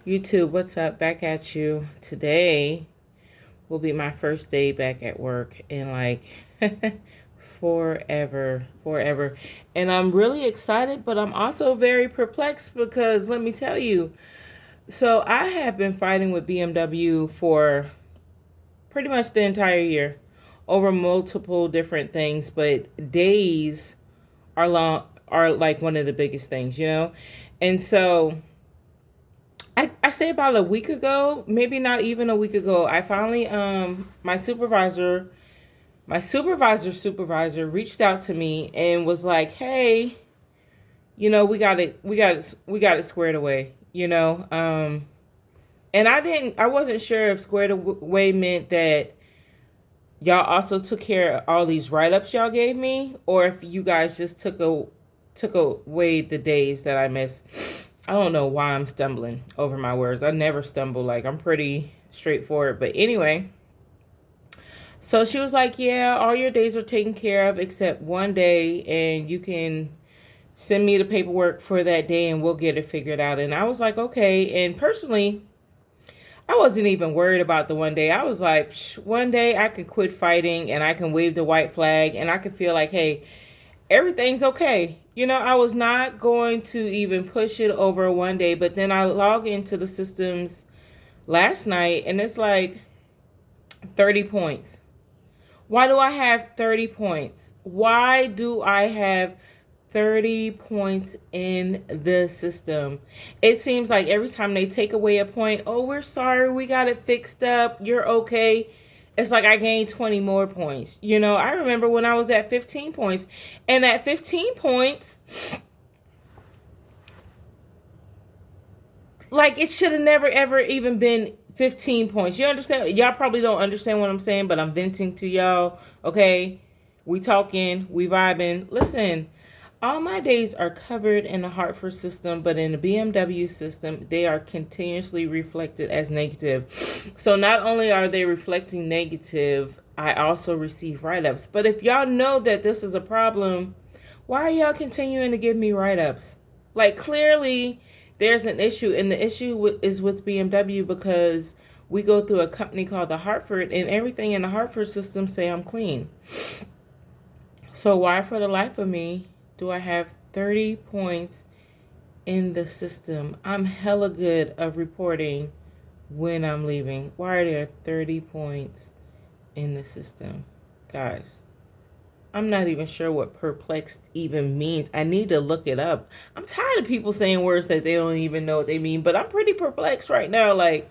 YouTube, what's up? Back at you. Today will be my first day back at work in like forever. And I'm really excited, but I'm also very perplexed because let me tell you. So I have been fighting with BMW for pretty much the entire year over multiple different things, but days are like one of the biggest things, you know? And so I say about a week ago, maybe not even a week ago, I finally my supervisor reached out to me and was like, "Hey, we got it squared away, you know." And I wasn't sure if squared away meant that y'all also took care of all these write-ups y'all gave me or if you guys just took away the days that I missed. I don't know why I'm stumbling over my words. I never stumble. Like, I'm pretty straightforward. But anyway, so she was like, "Yeah, all your days are taken care of except one day, and you can send me the paperwork for that day and we'll get it figured out." And I was like, "Okay." And personally, I wasn't even worried about the one day. I was like, one day I can quit fighting and I can wave the white flag and I can feel like, hey, everything's okay. I was not going to even push it over one day, but then I log into the systems last night and it's like 30 points. Why do I have 30 points? Why do I have 30 points in the system? It seems like every time they take away a point, "Oh, we're sorry, we got it fixed up, you're okay." It's like I gained 20 more points. I remember when I was at 15 points, and at 15 points, like it should have never ever even been 15 points. You understand? Y'all probably don't understand what I'm saying, but I'm venting to y'all. Okay, we talking, we vibing. Listen, all my days are covered in the Hartford system, but in the BMW system, they are continuously reflected as negative. So not only are they reflecting negative, I also receive write-ups. But if y'all know that this is a problem, why are y'all continuing to give me write-ups? Like, clearly there's an issue, and the issue is with BMW because we go through a company called the Hartford, and everything in the Hartford system say I'm clean. So why for the life of me do I have 30 points in the system? I'm hella good of reporting when I'm leaving. Why are there 30 points in the system? Guys, I'm not even sure what perplexed even means. I need to look it up. I'm tired of people saying words that they don't even know what they mean, but I'm pretty perplexed right now. Like,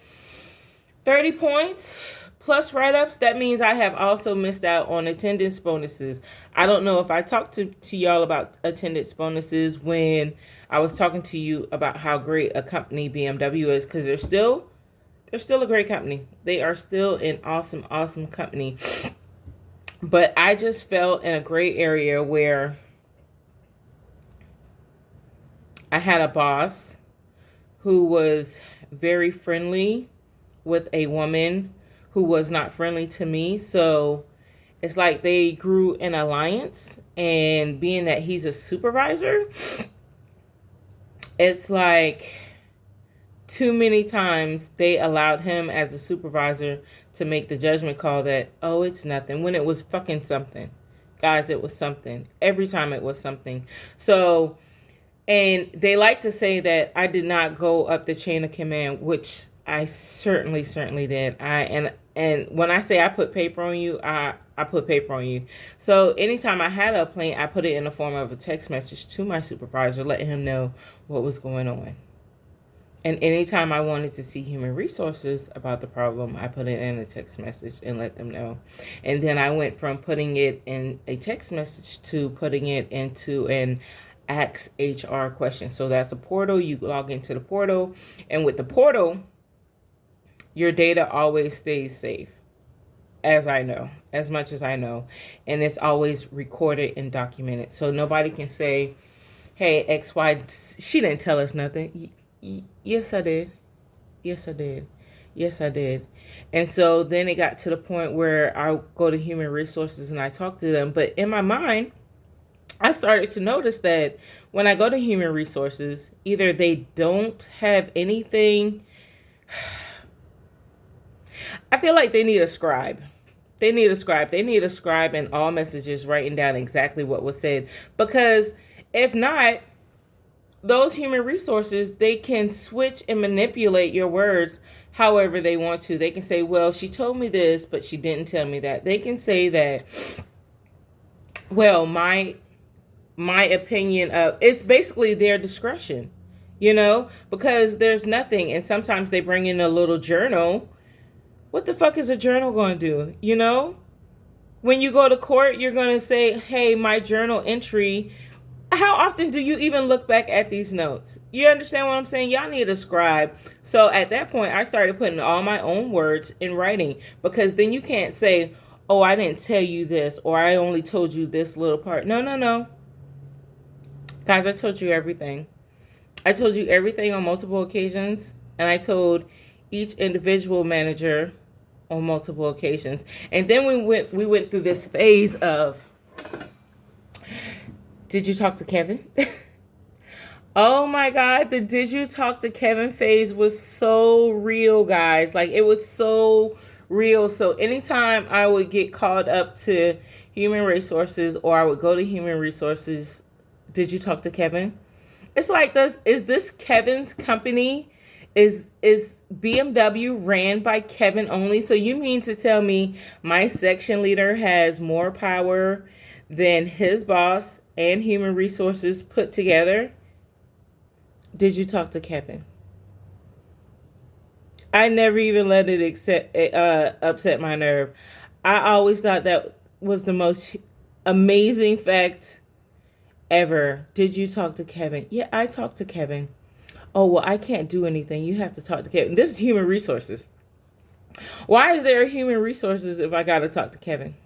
30 points plus write-ups, that means I have also missed out on attendance bonuses. I don't know if I talked to y'all about attendance bonuses when I was talking to you about how great a company BMW is, because they're still a great company. They are still an awesome company. But I just felt in a gray area where I had a boss who was very friendly with a woman who was not friendly to me. So it's like they grew an alliance. And being that he's a supervisor, it's like too many times they allowed him as a supervisor to make the judgment call that, oh, it's nothing, when it was fucking something. Guys, it was something. Every time it was something. So, and they like to say that I did not go up the chain of command, which I certainly did. And when I say I put paper on you, I put paper on you. So anytime I had a complaint, I put it in the form of a text message to my supervisor, letting him know what was going on. And anytime I wanted to see human resources about the problem, I put it in a text message and let them know. And then I went from putting it in a text message to putting it into an Ask HR question. So that's a portal. You log into the portal. And with the portal, your data always stays safe, as much as I know. And it's always recorded and documented. So nobody can say, hey, XY, she didn't tell us nothing. Yes, I did. Yes, I did. Yes, I did. And so then it got to the point where I go to human resources and I talk to them. But in my mind, I started to notice that when I go to human resources, either they don't have anything. I feel like they need a scribe. They need a scribe. They need a scribe in all messages writing down exactly what was said. Because if not, those human resources, they can switch and manipulate your words however they want to. They can say, well, she told me this, but she didn't tell me that. They can say that, well, my opinion of it's basically their discretion, because there's nothing. And sometimes they bring in a little journal. What the fuck is a journal going to do? When you go to court, you're going to say, hey, my journal entry. How often do you even look back at these notes? You understand what I'm saying? Y'all need a scribe. So at that point, I started putting all my own words in writing, because then you can't say, oh, I didn't tell you this, or I only told you this little part. No, no, no. Guys, I told you everything. I told you everything on multiple occasions, and I told each individual manager on multiple occasions. And then we went through this phase of, did you talk to Kevin? Oh my God, the did you talk to Kevin phase was so real, guys. Like, it was so real. So anytime I would get called up to human resources, or I would go to human resources, did you talk to Kevin? It's like, is this Kevin's company? Is BMW ran by Kevin only? So you mean to tell me my section leader has more power than his boss and human resources put together? Did you talk to Kevin? I never even let it upset my nerve. I always thought that was the most amazing fact ever. Did you talk to Kevin? Yeah, I talked to Kevin. Oh, well, I can't do anything. You have to talk to Kevin. This is human resources. Why is there human resources if I got to talk to Kevin?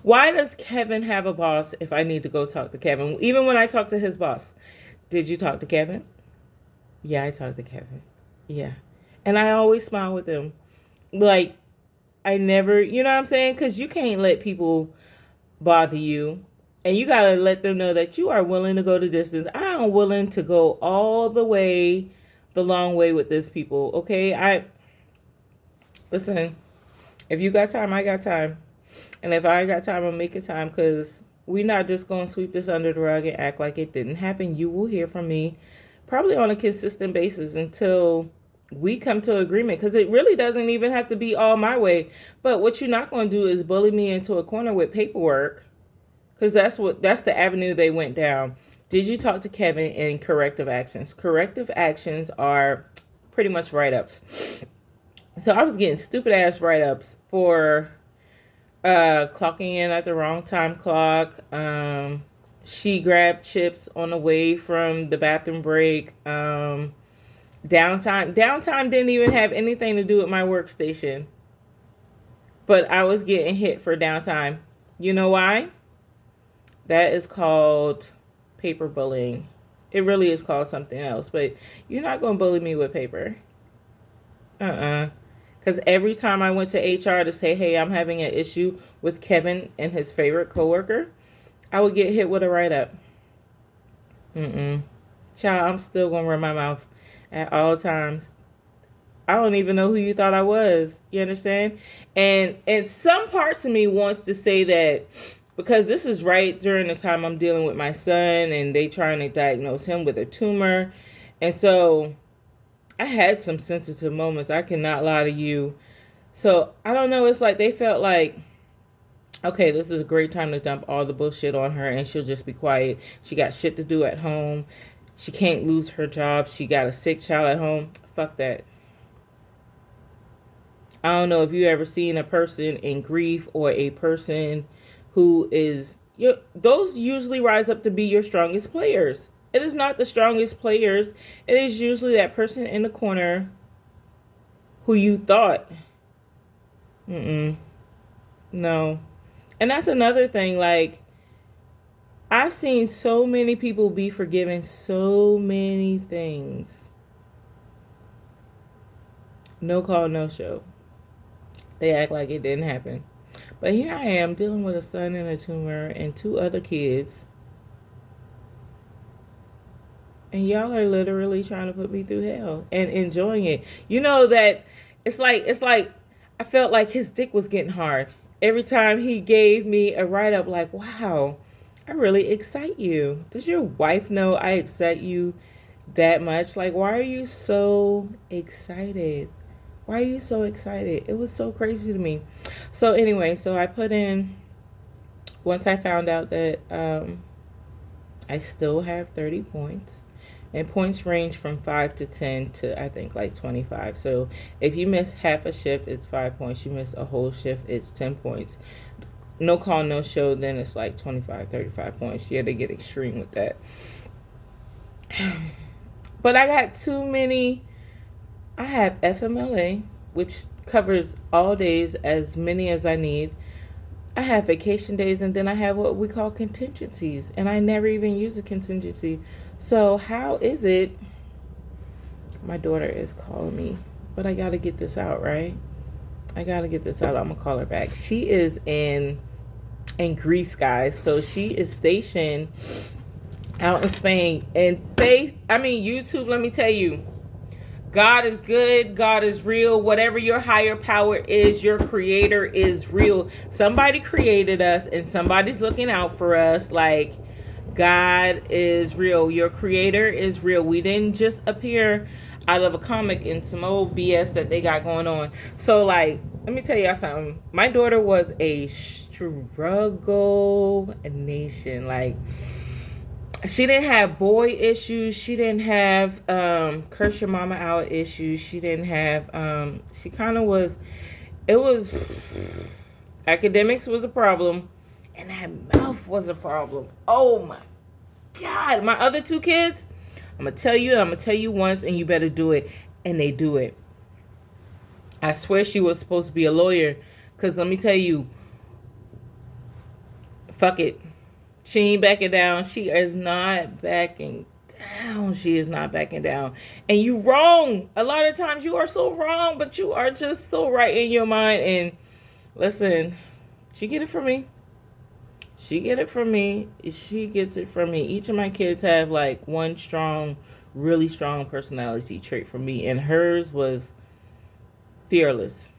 Why does Kevin have a boss if I need to go talk to Kevin? Even when I talk to his boss, did you talk to Kevin? Yeah, I talked to Kevin. Yeah. And I always smile with him. Like, I never, you know what I'm saying? Because you can't let people bother you. And you got to let them know that you are willing to go the distance. I am willing to go all the way, the long way with this people. Okay? Listen, if you got time, I got time. And if I ain't got time, I'll make it time, because we're not just going to sweep this under the rug and act like it didn't happen. You will hear from me probably on a consistent basis until we come to agreement, because it really doesn't even have to be all my way. But what you're not going to do is bully me into a corner with paperwork, because that's the avenue they went down. Did you talk to Kevin in corrective actions? Corrective actions are pretty much write-ups. So I was getting stupid ass write-ups for clocking in at the wrong time clock. She grabbed chips on the way from the bathroom break. Downtime didn't even have anything to do with my workstation, but I was getting hit for downtime. You know why? That is called paper bullying. It really is called something else, but you're not going to bully me with paper. Because every time I went to HR to say, hey, I'm having an issue with Kevin and his favorite coworker, I would get hit with a write-up. Child, I'm still going to run my mouth at all times. I don't even know who you thought I was. You understand? And some parts of me wants to say that, because this is right during the time I'm dealing with my son and they trying to diagnose him with a tumor. And so I had some sensitive moments. I cannot lie to you. So I don't know. It's like they felt like, okay, this is a great time to dump all the bullshit on her and she'll just be quiet. She got shit to do at home. She can't lose her job. She got a sick child at home. Fuck that. I don't know if you ever seen a person in grief, or a person who is, those usually rise up to be your strongest players. It is not the strongest players. It is usually that person in the corner who you thought, no. And that's another thing. Like, I've seen so many people be forgiven so many things. No call, no show. They act like it didn't happen. But here I am dealing with a son and a tumor and 2 other kids. And y'all are literally trying to put me through hell and enjoying it. You know that it's like I felt like his dick was getting hard. Every time he gave me a write up like, wow, I really excite you. Does your wife know I excite you that much? Like, why are you so excited? Why are you so excited? It was so crazy to me. So anyway, so I put in once I found out that I still have 30 points. And points range from 5 to 10 to I think like 25. So if you miss half a shift, it's 5 points. You miss a whole shift, it's 10 points. No call, no show, then it's like 25, 35 points. Yeah, they get extreme with that. But I got too many. I have FMLA, which covers all days, as many as I need. I have vacation days, and then I have what we call contingencies, and I never even use a contingency. So how is it? My daughter is calling me, but I got to get this out, right? I got to get this out. I'm going to call her back. She is in Greece, guys. So she is stationed out in Spain. And YouTube, let me tell you, God is good. God is real. Whatever your higher power is, your creator is real. Somebody created us and somebody's looking out for us. Like, God is real. Your creator is real. We didn't just appear out of a comic and some old BS that they got going on. So, like, let me tell y'all something. My daughter was a struggle nation. Like, she didn't have boy issues. She didn't have curse your mama out issues. She didn't have she kind of was, it was, academics was a problem, and that mouth was a problem. Oh my God. My other 2 kids, I'm going to tell you, and I'm going to tell you once, and you better do it. And they do it. I swear she was supposed to be a lawyer, because let me tell you, fuck it. She ain't backing down. She is not backing down. She is not backing down. And you wrong. A lot of times you are so wrong, but you are just so right in your mind. And listen, she get it from me. She get it from me. She gets it from me. Each of my kids have like one strong, really strong personality trait from me. And hers was fearless.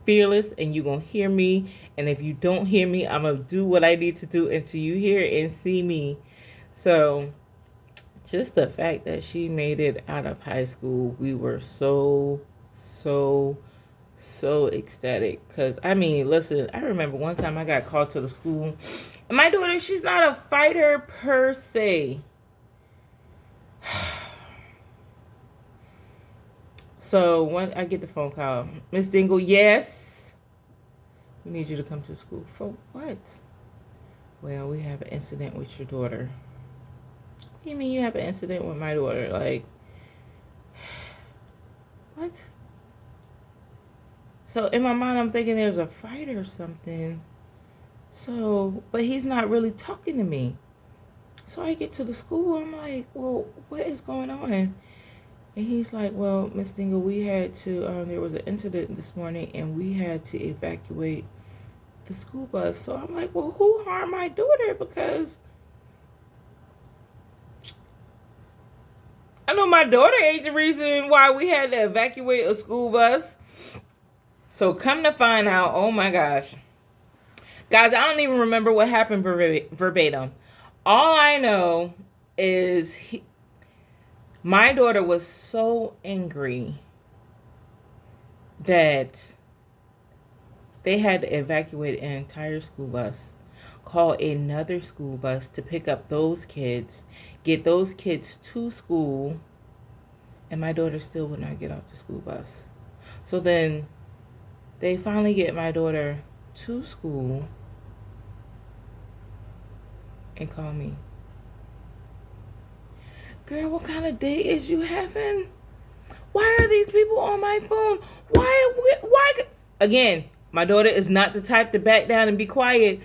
Fearless, and you're gonna hear me, and if you don't hear me, I'm gonna do what I need to do until you hear and see me. So just the fact that she made it out of high school, we were so ecstatic. Because I mean, listen, I remember one time I got called to the school, and my daughter, she's not a fighter per se. So when I get the phone call, Miss Dingle, yes, we need you to come to school. For what? Well, we have an incident with your daughter. What do you mean you have an incident with my daughter? Like, what? So in my mind, I'm thinking there's a fight or something. So, but he's not really talking to me. So I get to the school, I'm like, well, what is going on? And he's like, well, Miss Dingle, we had to, there was an incident this morning, and we had to evacuate the school bus. So I'm like, well, who harmed my daughter? Because I know my daughter ain't the reason why we had to evacuate a school bus. So come to find out, oh my gosh. Guys, I don't even remember what happened verbatim. All I know is my daughter was so angry that they had to evacuate an entire school bus, call another school bus to pick up those kids, get those kids to school, and my daughter still would not get off the school bus. So then they finally get my daughter to school and call me. Girl, what kind of day is you having? Why are these people on my phone? Why? Again, my daughter is not the type to back down and be quiet.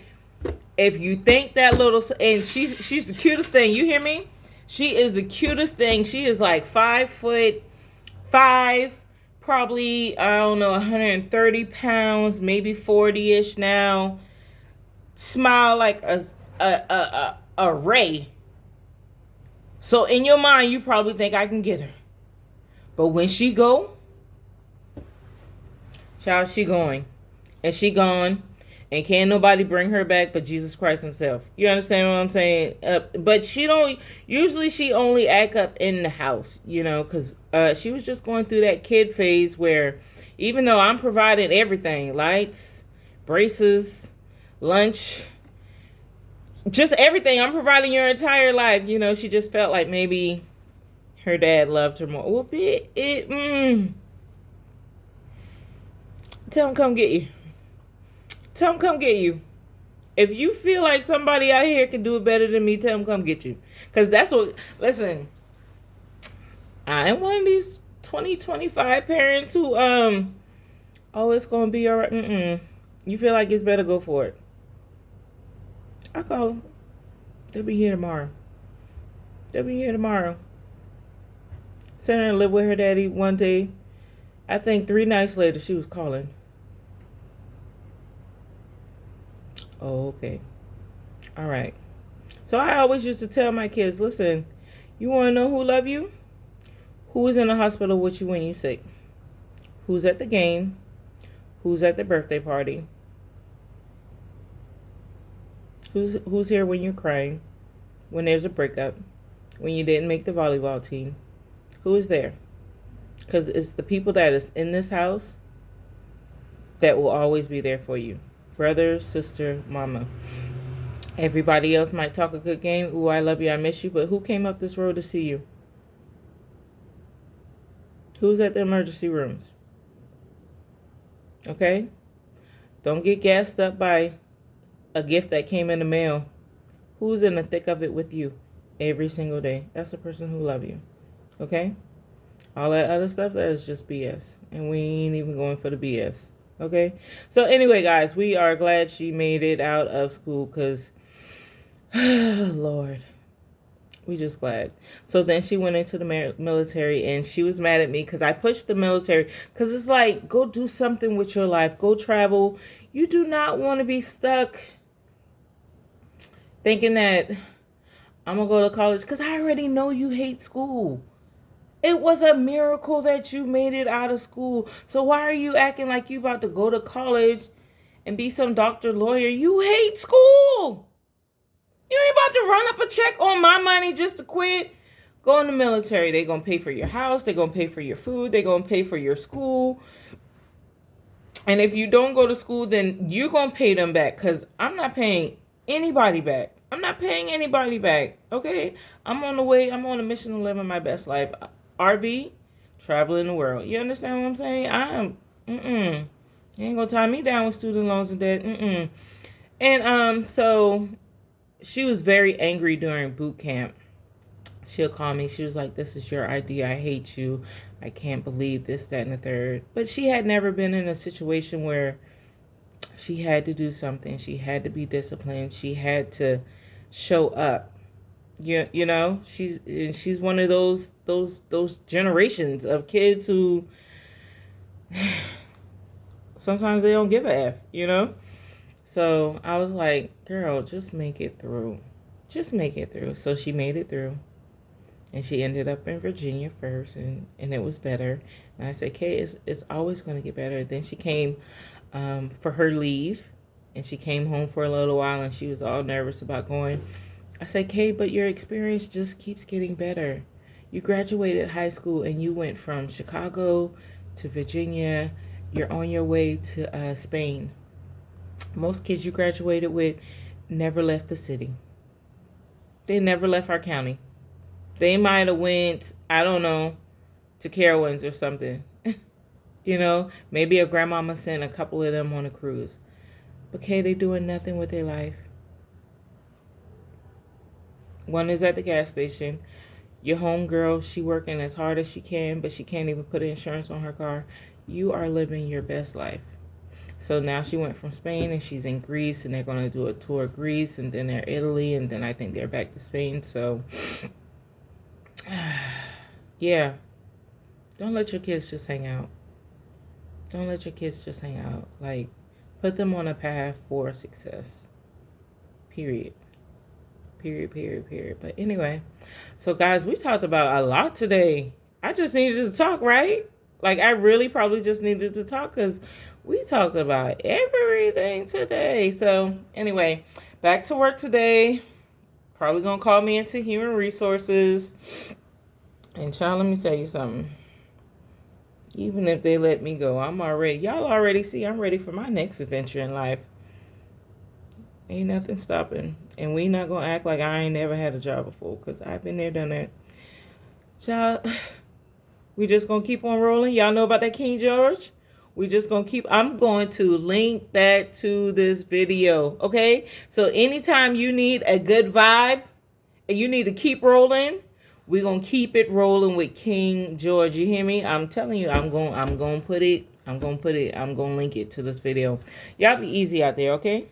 If you think that little, and she's the cutest thing. You hear me? She is the cutest thing. She is like 5'5", probably, I don't know, 130 pounds, maybe 40-ish now. Smile like a ray. So in your mind, you probably think I can get her. But when she go, child, she going. And she gone. And can't nobody bring her back but Jesus Christ himself. You understand what I'm saying? But she don't, usually she only act up in the house, because she was just going through that kid phase where even though I'm providing everything, lights, braces, lunch, just everything, I'm providing your entire life, she just felt like maybe her dad loved her more. Well, tell him come get you. Tell him come get you. If you feel like somebody out here can do it better than me, tell him come get you. Because that's what, listen, I am one of these 2025 parents who, oh, it's going to be all right. You feel like it's better, go for it. I call them. They'll be here tomorrow. Sent her and lived with her daddy one day. I think 3 nights later, she was calling. Oh, okay. All right. So I always used to tell my kids, listen, you want to know who love you? Who is in the hospital with you when you're sick? Who's at the game? Who's at the birthday party? Who's here when you're crying? When there's a breakup? When you didn't make the volleyball team? Who is there? Because it's the people that is in this house that will always be there for you. Brother, sister, mama. Everybody else might talk a good game. Ooh, I love you, I miss you. But who came up this road to see you? Who's at the emergency rooms? Okay? Don't get gassed up by a gift that came in the mail. Who's in the thick of it with you every single day? That's the person who loves you. Okay? All that other stuff, that is just BS. And we ain't even going for the BS. Okay? So anyway, guys, we are glad she made it out of school because, Lord, we just glad. So then she went into the military and she was mad at me because I pushed the military because it's like, go do something with your life. Go travel. You do not want to be stuck thinking that I'm going to go to college because I already know you hate school. It was a miracle that you made it out of school. So why are you acting like you about to go to college and be some doctor, lawyer? You hate school. You ain't about to run up a check on my money just to quit. Go in the military. They're going to pay for your house. They're going to pay for your food. They're going to pay for your school. And if you don't go to school, then you're going to pay them back because I'm not paying anybody back. I'm not paying anybody back. Okay? I'm on the way. I'm on a mission to live my best life. RV, traveling the world. You understand what I'm saying? You ain't gonna tie me down with student loans and debt. And so she was very angry during boot camp. She'll call me. She was like, this is your idea. I hate you. I can't believe this, that, and the third. But she had never been in a situation where she had to do something. She had to be disciplined. She had to show up. You know, she's one of those generations of kids who sometimes they don't give a F, you know? So I was like, girl, just make it through. Just make it through. So she made it through. And she ended up in Virginia first, and it was better. And I said, Kay, it's always going to get better. Then she came for her leave, and she came home for a little while, and she was all nervous about going. I said, Kay, but your experience just keeps getting better. You graduated high school, and you went from Chicago to Virginia. You're on your way to Spain. Most kids you graduated with never left the city. They never left our county. They might have went, I don't know, to Carowinds or something. You know, maybe a grandmama sent a couple of them on a cruise. But Kay, they doing nothing with their life. One is at the gas station. Your homegirl, she working as hard as she can, but she can't even put insurance on her car. You are living your best life. So now she went from Spain and she's in Greece, and they're going to do a tour of Greece, and then they're Italy, and then I think they're back to Spain. So, yeah. Don't let your kids just hang out. Don't let your kids just hang out. Like, put them on a path for success. Period. Period. But anyway, so guys, we talked about a lot today. I just needed to talk, right? Like, I really probably just needed to talk because we talked about everything today. So anyway, back to work today. Probably gonna call me into human resources. And child, let me tell you something. Even if they let me go, y'all already see I'm ready for my next adventure in life. Ain't nothing stopping. And we not gonna act like I ain't never had a job before, because I've been there, done that. Child, we just gonna keep on rolling. Y'all know about that King George? We just gonna I'm going to link that to this video, okay? So anytime you need a good vibe and you need to keep rolling, we're gonna keep it rolling with King George. You hear me? I'm telling you, I'm gonna link it to this video. Y'all be easy out there, okay?